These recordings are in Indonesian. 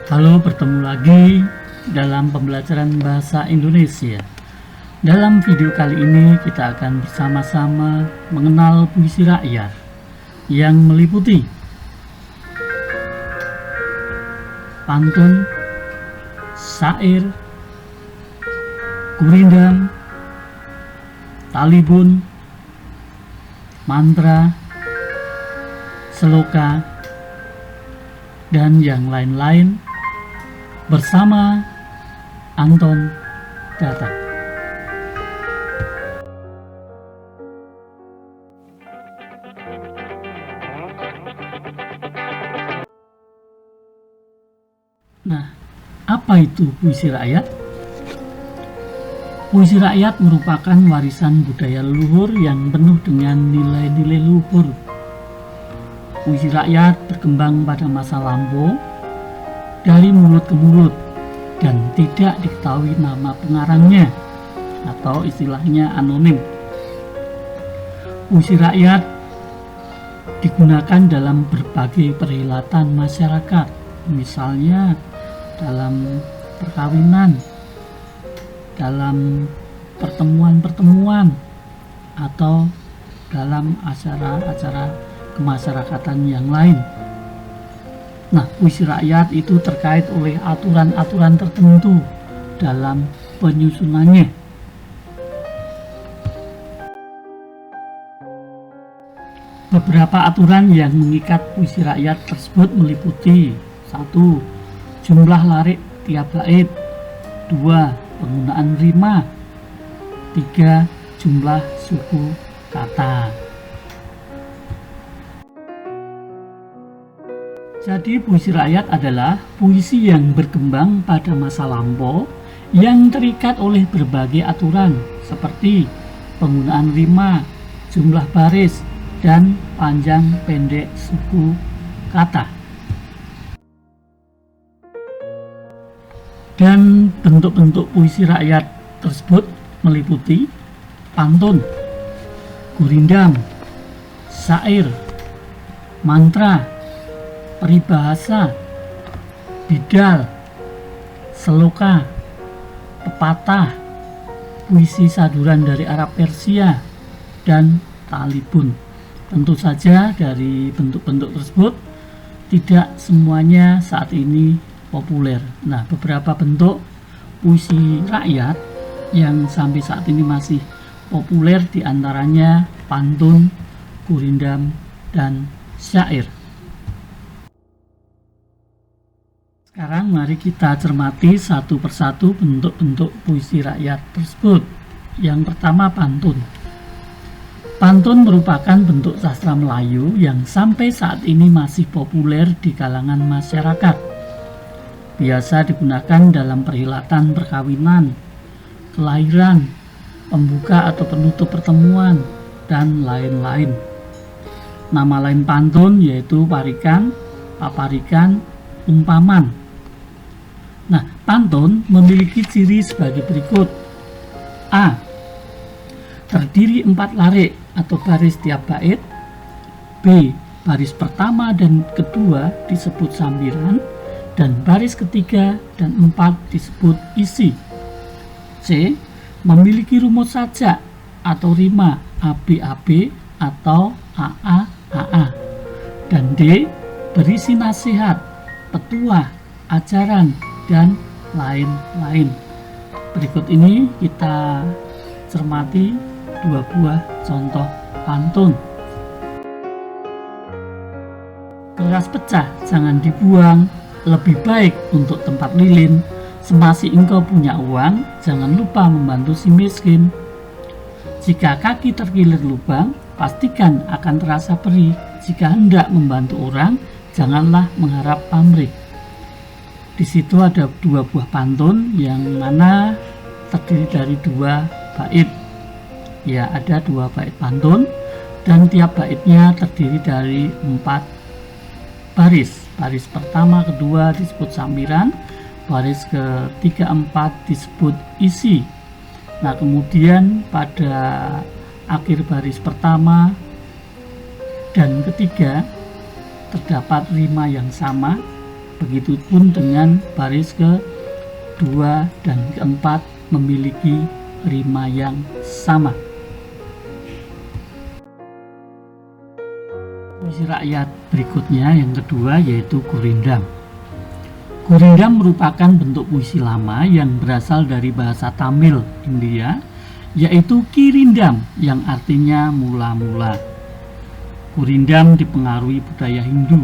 Halo, bertemu lagi dalam pembelajaran bahasa Indonesia. Dalam video kali ini kita akan bersama-sama mengenal puisi rakyat yang meliputi pantun, syair, gurindam, talibun, mantra, seloka, dan yang lain-lain bersama Anton Data. Nah, apa itu puisi rakyat? Puisi rakyat merupakan warisan budaya leluhur yang penuh dengan nilai-nilai luhur. Puisi rakyat berkembang pada masa lampau dari mulut ke mulut dan tidak diketahui nama pengarangnya atau istilahnya anonim. Puisi rakyat digunakan dalam berbagai perhelatan masyarakat, misalnya dalam perkawinan, dalam pertemuan-pertemuan, atau dalam acara-acara kemasyarakatan yang lain. Nah, puisi rakyat itu terkait oleh aturan-aturan tertentu dalam penyusunannya. Beberapa aturan yang mengikat puisi rakyat tersebut meliputi 1. Jumlah larik tiap bait, 2. Penggunaan rima, 3. Jumlah suku kata. Jadi puisi rakyat adalah puisi yang berkembang pada masa lampau yang terikat oleh berbagai aturan seperti penggunaan rima, jumlah baris, dan panjang pendek suku kata. Dan bentuk-bentuk puisi rakyat tersebut meliputi pantun, gurindam, syair, mantra, peribahasa, bidal, seloka, pepatah, puisi saduran dari Arab Persia, dan talibun. Tentu saja dari bentuk-bentuk tersebut tidak semuanya saat ini populer. Nah, beberapa bentuk puisi rakyat yang sampai saat ini masih populer diantaranya pantun, gurindam, dan syair. Sekarang mari kita cermati satu persatu bentuk-bentuk puisi rakyat tersebut. Yang pertama, pantun. Pantun merupakan bentuk sastra Melayu yang sampai saat ini masih populer di kalangan masyarakat. Biasa digunakan dalam perhelatan perkawinan, kelahiran, pembuka atau penutup pertemuan, dan lain-lain. Nama lain pantun yaitu parikan, paparikan, umpaman. Nah, pantun memiliki ciri sebagai berikut. A. Terdiri 4 larik atau baris tiap bait. B. Baris pertama dan kedua disebut sambiran, dan baris ketiga dan 4 disebut isi. C. Memiliki rumus sajak atau rima AB-AB atau AA-AA. Dan D. Berisi nasihat, petuah, ajaran, dan lain-lain. Berikut ini kita cermati 2 buah contoh pantun. Gelas pecah jangan dibuang, lebih baik untuk tempat lilin. Semasi engkau punya uang, jangan lupa membantu si miskin. Jika kaki terkilir lubang, pastikan akan terasa perih. Jika hendak membantu orang, janganlah mengharap pamrih. Di situ ada 2 buah pantun yang mana terdiri dari 2 bait. Ya, ada 2 bait pantun dan tiap baitnya terdiri dari 4 baris. Baris pertama, kedua disebut sambiran, baris ketiga, 4 disebut isi. Nah, kemudian pada akhir baris pertama dan ketiga terdapat rima yang sama Begitupun dengan baris kedua dan keempat memiliki rima yang sama. Puisi rakyat berikutnya yang kedua yaitu Gurindam. Gurindam merupakan bentuk puisi lama yang berasal dari bahasa Tamil India, yaitu Kirindam yang artinya mula-mula. Gurindam dipengaruhi budaya Hindu.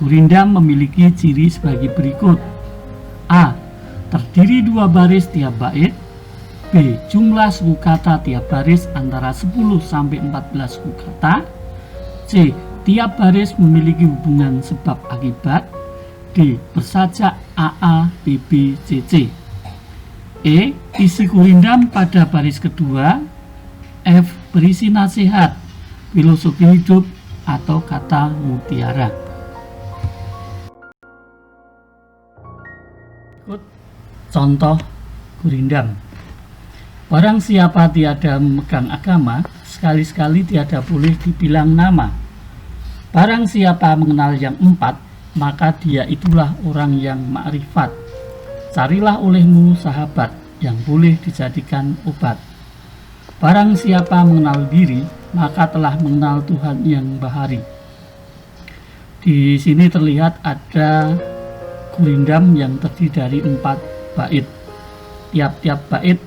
Gurindam memiliki ciri sebagai berikut. A. Terdiri 2 baris tiap bait. B. Jumlah suku kata tiap baris antara 10 sampai 14 suku kata. C. Tiap baris memiliki hubungan sebab akibat. D. Bersajak AA, BB, CC. E. Isi Gurindam pada baris kedua. F. Berisi nasihat, filosofi hidup, atau kata mutiara. Contoh Gurindam. Barang siapa tiada memegang agama, sekali-sekali tiada boleh dibilang nama. Barang siapa mengenal yang 4, maka dia itulah orang yang makrifat. Carilah olehmu sahabat yang boleh dijadikan obat. Barang siapa mengenal diri, maka telah mengenal Tuhan yang bahari. Di sini terlihat ada Gurindam yang terdiri dari 4 bait. Tiap-tiap bait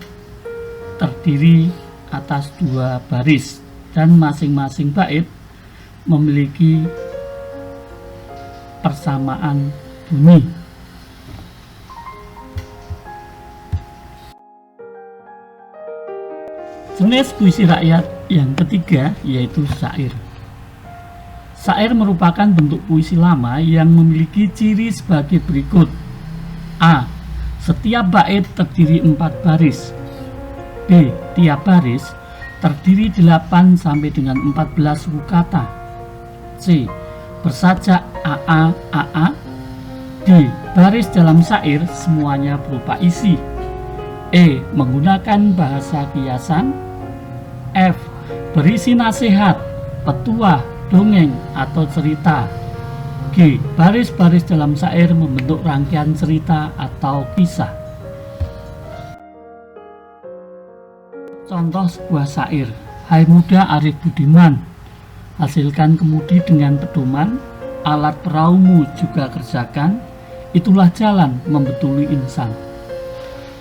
terdiri atas 2 baris dan masing-masing bait memiliki persamaan bunyi. Jenis puisi rakyat yang ketiga yaitu syair. Syair merupakan bentuk puisi lama yang memiliki ciri sebagai berikut. A. Setiap bait terdiri 4 baris. B. Tiap baris terdiri 8 sampai dengan 14 suku kata. C. Bersajak AA. D. Baris dalam syair semuanya berupa isi. E. Menggunakan bahasa kiasan. F. Berisi nasihat, petuah, dongeng, atau cerita. G. Baris-baris dalam syair membentuk rangkaian cerita atau kisah. Contoh sebuah syair. Hai muda arif budiman, hasilkan kemudi dengan pedoman, alat perahumu juga kerjakan, itulah jalan membetuli insan.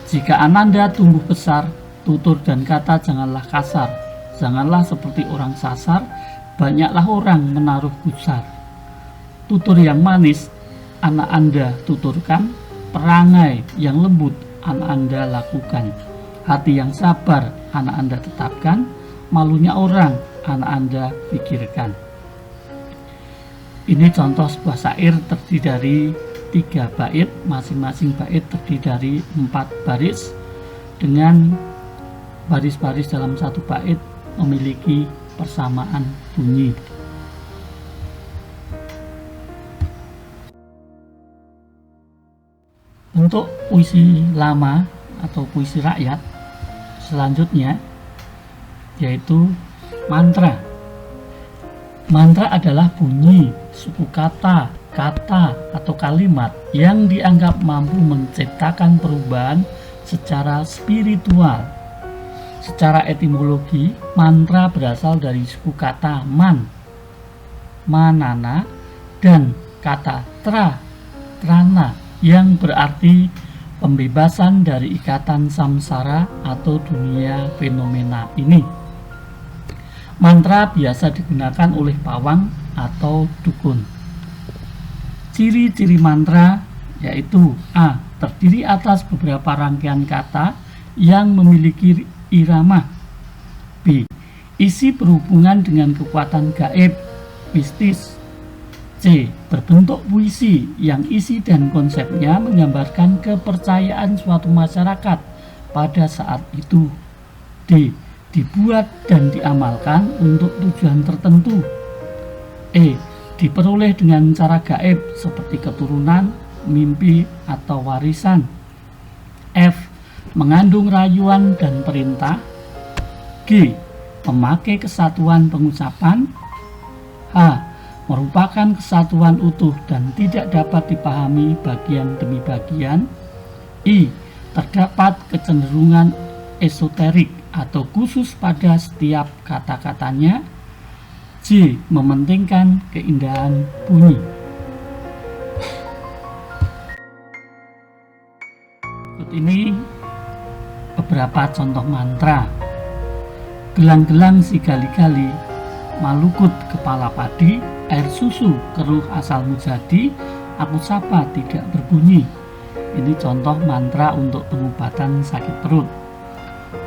Jika ananda tumbuh besar, tutur dan kata janganlah kasar, janganlah seperti orang sasar, banyaklah orang menaruh gusar. Tutur yang manis anak Anda tuturkan, perangai yang lembut anak Anda lakukan, hati yang sabar anak Anda tetapkan, malunya orang anak Anda pikirkan. Ini contoh sebuah syair terdiri dari 3 bait, masing-masing bait terdiri dari 4 baris dengan baris-baris dalam satu bait memiliki persamaan bunyi. Untuk puisi lama atau puisi rakyat selanjutnya yaitu mantra. Mantra adalah bunyi, suku kata, atau kalimat yang dianggap mampu menciptakan perubahan secara spiritual. Secara etimologi, mantra berasal dari suku kata man, manana, dan kata trana yang berarti pembebasan dari ikatan samsara atau dunia fenomena ini. Mantra biasa digunakan oleh pawang atau dukun. Ciri-ciri mantra yaitu A. Terdiri atas beberapa rangkaian kata yang memiliki irama. B. Isi berhubungan dengan kekuatan gaib, mistis. C. Berbentuk puisi yang isi dan konsepnya menggambarkan kepercayaan suatu masyarakat pada saat itu. D. Dibuat dan diamalkan untuk tujuan tertentu. E. Diperoleh dengan cara gaib seperti keturunan, mimpi, atau warisan. F. Mengandung rayuan dan perintah. G. Memakai kesatuan pengucapan. H. merupakan kesatuan utuh dan tidak dapat dipahami bagian demi bagian. I. Terdapat kecenderungan esoterik atau khusus pada setiap kata-katanya. J. Mementingkan keindahan bunyi. Berikut ini beberapa contoh mantra. Gelang-gelang si gali-gali, malukut kepala padi, air susu keruh asalmu jadi, aku sapa tidak berbunyi. Ini contoh mantra untuk pengobatan sakit perut.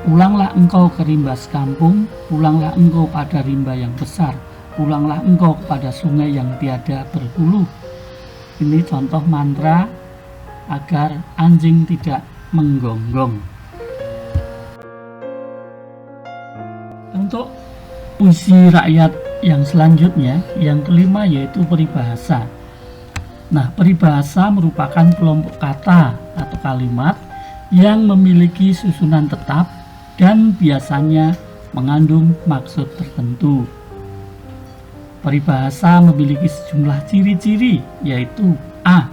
Pulanglah engkau ke rimba sekampung, pulanglah engkau pada rimba yang besar, pulanglah engkau kepada sungai yang tiada berhulu. Ini contoh mantra agar anjing tidak menggonggong. Untuk puisi rakyat yang selanjutnya, yang kelima, yaitu peribahasa. Nah, peribahasa merupakan kelompok kata atau kalimat yang memiliki susunan tetap dan biasanya mengandung maksud tertentu. Peribahasa memiliki sejumlah ciri-ciri, yaitu A.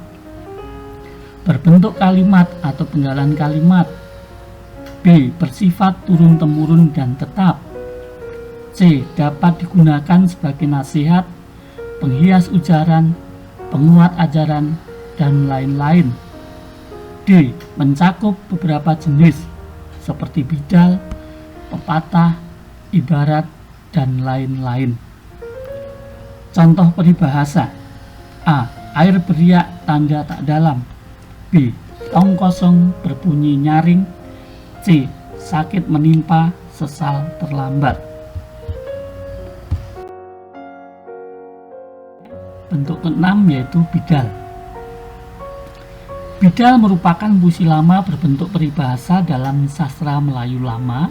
Berbentuk kalimat atau penggalan kalimat. B. Bersifat turun-temurun dan tetap. C. Dapat digunakan sebagai nasihat, penghias ujaran, penguat ajaran, dan lain-lain. D. Mencakup beberapa jenis seperti bidal, pepatah, ibarat, dan lain-lain. Contoh peribahasa. A. Air beriak tanda tak dalam. B. Tong kosong berbunyi nyaring. C. Sakit menimpa sesal terlambat. Bentuk keenam yaitu bidal. Bidal merupakan puisi lama berbentuk peribahasa dalam sastra Melayu lama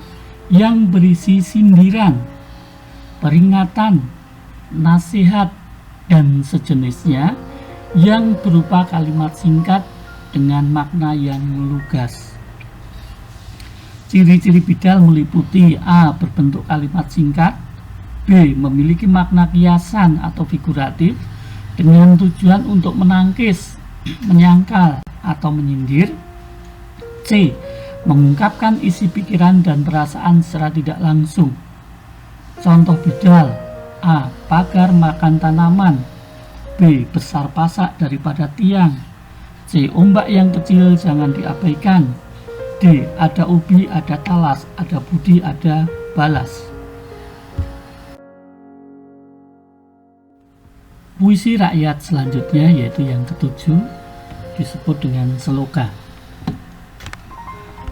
yang berisi sindiran, peringatan, nasihat, dan sejenisnya yang berupa kalimat singkat dengan makna yang lugas. Ciri-ciri bidal meliputi A. Berbentuk kalimat singkat. B. Memiliki makna kiasan atau figuratif dengan tujuan untuk menangkis, menyangkal, atau menyindir. C. Mengungkapkan isi pikiran dan perasaan secara tidak langsung. Contoh bidal. A. Pagar makan tanaman. B. Besar pasak daripada tiang. C. Ombak yang kecil jangan diabaikan. D. Ada ubi, ada talas, ada budi, ada balas. Puisi rakyat selanjutnya, yaitu yang ketujuh, disebut dengan seloka.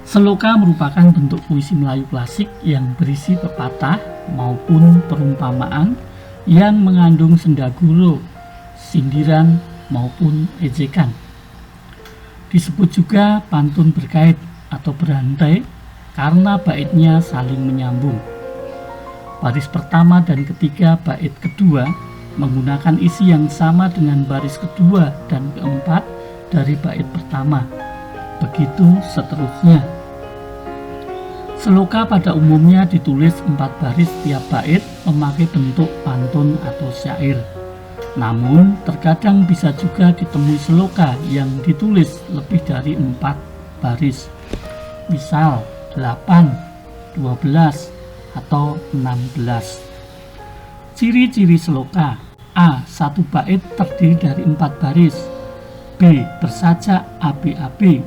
Seloka merupakan bentuk puisi Melayu klasik yang berisi pepatah maupun perumpamaan yang mengandung sendaguro, sindiran, maupun ejekan. Disebut juga pantun berkait atau berantai karena baitnya saling menyambung. Baris pertama dan ketiga bait kedua menggunakan isi yang sama dengan baris kedua dan keempat dari bait pertama. Begitu seterusnya. Seloka pada umumnya ditulis 4 baris tiap bait memakai bentuk pantun atau syair. Namun, terkadang bisa juga ditemui seloka yang ditulis lebih dari 4 baris. Misal 8, 12, atau 16. Ciri-ciri seloka. A. Satu bait terdiri dari 4 baris. B. Bersajak AB-AB.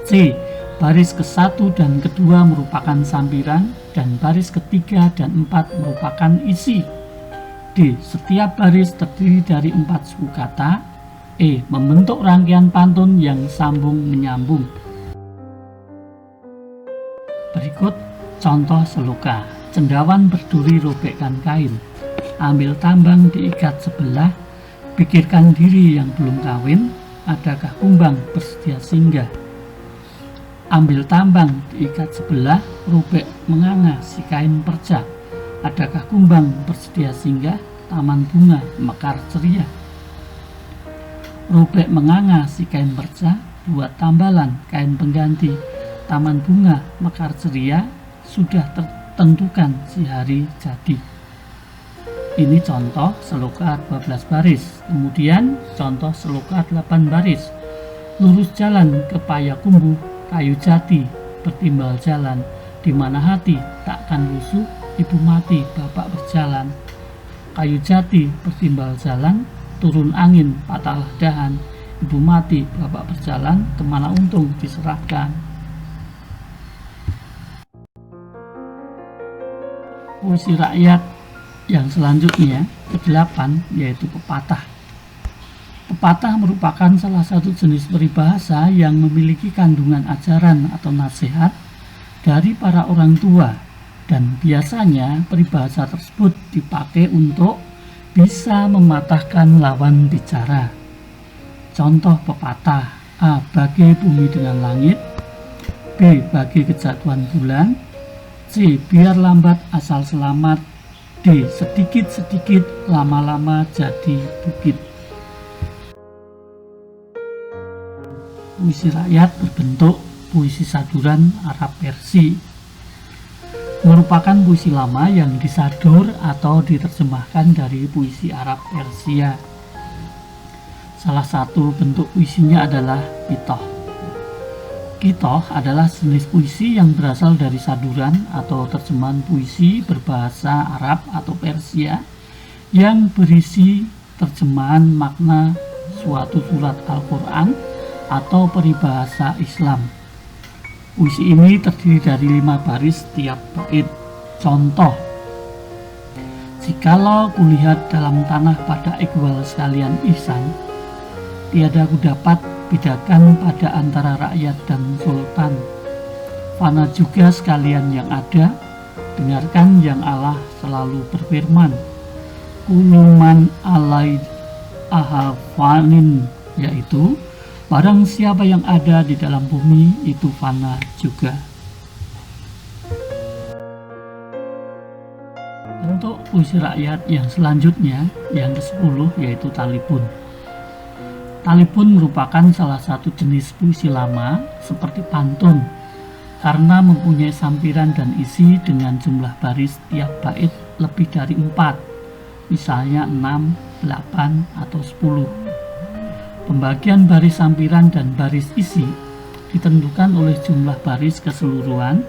C. Baris ke-1 dan kedua merupakan sampiran dan baris ketiga dan 4 merupakan isi. D. Setiap baris terdiri dari 4 suku kata. E. Membentuk rangkaian pantun yang sambung menyambung. Berikut contoh seloka. Cendawan berduri robekkan kain, ambil tambang diikat sebelah, pikirkan diri yang belum kawin, adakah kumbang bersedia singgah. Ambil tambang diikat sebelah, robek menganga si kain perca, adakah kumbang bersedia singgah, taman bunga mekar ceria. Robek menganga si kain perca, buat tambalan kain pengganti, taman bunga mekar ceria, sudah tertentukan si hari jadi. Ini contoh seloka 12 baris. Kemudian contoh seloka 8 baris. Lurus jalan ke Payakumbuh, kayu jati, bertimbal jalan, di mana hati takkan lusuh, ibu mati, bapak berjalan. Kayu jati, bertimbal jalan, turun angin, patahlah dahan, ibu mati, bapak berjalan, kemana untung diserahkan. Puisi rakyat yang selanjutnya, ke-8, yaitu pepatah. Pepatah merupakan salah satu jenis peribahasa yang memiliki kandungan ajaran atau nasihat dari para orang tua, dan biasanya peribahasa tersebut dipakai untuk bisa mematahkan lawan bicara. Contoh pepatah: A. Bagai bumi dengan langit. B. Bagai kejatuhan bulan. C. Biar lambat asal selamat. D. Sedikit-sedikit lama-lama jadi bukit. Puisi rakyat berbentuk puisi saduran Arab Persia. Merupakan puisi lama yang disadur atau diterjemahkan dari puisi Arab Persia. Salah satu bentuk puisinya adalah qitoh. Qitoh adalah jenis puisi yang berasal dari saduran atau terjemahan puisi berbahasa Arab atau Persia yang berisi terjemahan makna suatu surat Al-Quran atau peribahasa Islam. Puisi ini terdiri dari 5 baris tiap bait. Contoh: jikalau kulihat dalam tanah pada Iqbal sekalian ihsan, tiada ku dapat bedakan pada antara rakyat dan sultan. Fana juga sekalian yang ada, dengarkan yang Allah selalu berfirman, kuluman alai ahafanin, yaitu barang siapa yang ada di dalam bumi itu fana juga. Untuk puisi rakyat yang selanjutnya, yang ke-10, yaitu talipun. Talipun merupakan salah satu jenis puisi lama seperti pantun karena mempunyai sampiran dan isi dengan jumlah baris tiap bait lebih dari 4, misalnya 6, 8, atau 10. Pembagian baris sampiran dan baris isi ditentukan oleh jumlah baris keseluruhan,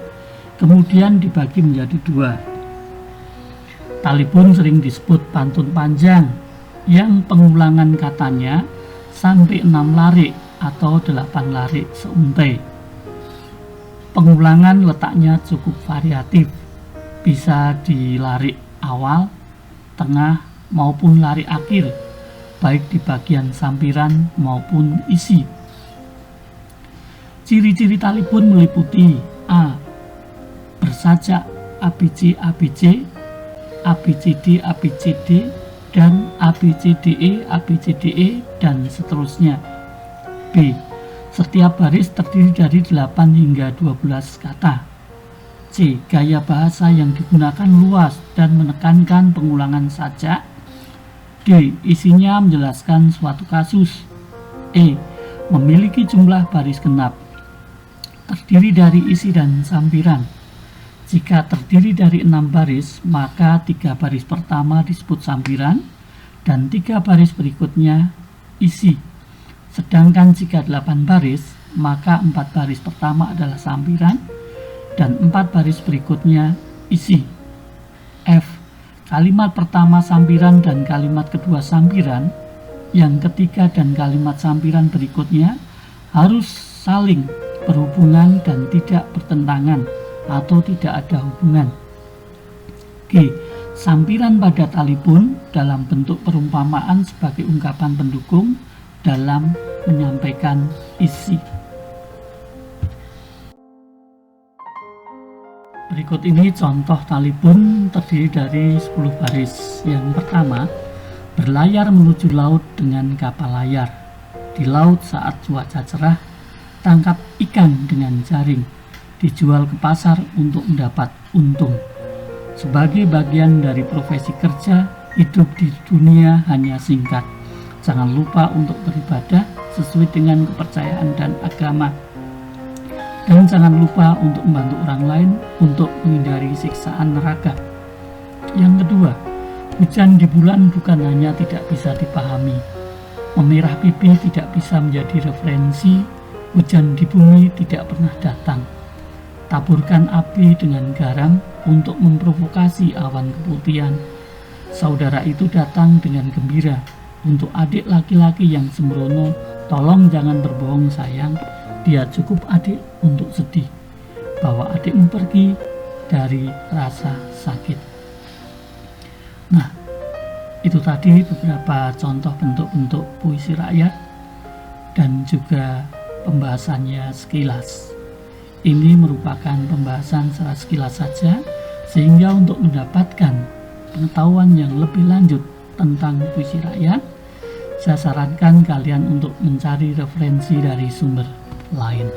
kemudian dibagi menjadi 2. Talipun sering disebut pantun panjang yang pengulangan katanya sampai 6 larik atau 8 larik seuntai. Pengulangan letaknya cukup variatif, bisa di larik awal, tengah, maupun larik akhir, baik di bagian sampiran maupun isi. Ciri-ciri talipun meliputi: A. Bersajak ABC ABC, ABCD ABCD, dan ABCDE ABCDE, dan seterusnya. B. Setiap baris terdiri dari 8 hingga 12 kata. C. Gaya bahasa yang digunakan luas dan menekankan pengulangan sajak. D. Isinya menjelaskan suatu kasus. E. Memiliki jumlah baris genap. Terdiri dari isi dan sampiran. Jika terdiri dari 6 baris, maka 3 baris pertama disebut sampiran dan 3 baris berikutnya isi. Sedangkan jika 8 baris, maka 4 baris pertama adalah sampiran dan 4 baris berikutnya isi. F. Kalimat pertama sampiran dan kalimat kedua sampiran, yang ketiga dan kalimat sampiran berikutnya harus saling berhubungan dan tidak bertentangan atau tidak ada hubungan. G. Sampiran pada talipun dalam bentuk perumpamaan sebagai ungkapan pendukung dalam menyampaikan isi. Berikut ini contoh talipun terdiri dari 10 baris. Yang pertama, berlayar menuju laut dengan kapal layar. Di laut saat cuaca cerah, tangkap ikan dengan jaring. Dijual ke pasar untuk mendapat untung. Sebagai bagian dari profesi kerja, hidup di dunia hanya singkat. Jangan lupa untuk beribadah sesuai dengan kepercayaan dan agama. Dan jangan lupa untuk membantu orang lain untuk menghindari siksaan neraka. Yang kedua, Hujan di bulan bukan hanya tidak bisa dipahami, memerah pipi tidak bisa menjadi referensi, hujan di bumi tidak pernah datang. Taburkan api dengan garam untuk memprovokasi awan keputihan. Saudara itu datang dengan gembira untuk adik laki-laki yang sembrono. Tolong jangan berbohong sayang, dia cukup adik untuk sedih. Bawa adikmu pergi dari rasa sakit. Nah, itu tadi beberapa contoh bentuk-bentuk puisi rakyat dan juga pembahasannya sekilas. Ini merupakan pembahasan secara sekilas saja, sehingga untuk mendapatkan pengetahuan yang lebih lanjut tentang puisi rakyat, saya sarankan kalian untuk mencari referensi dari sumber lain.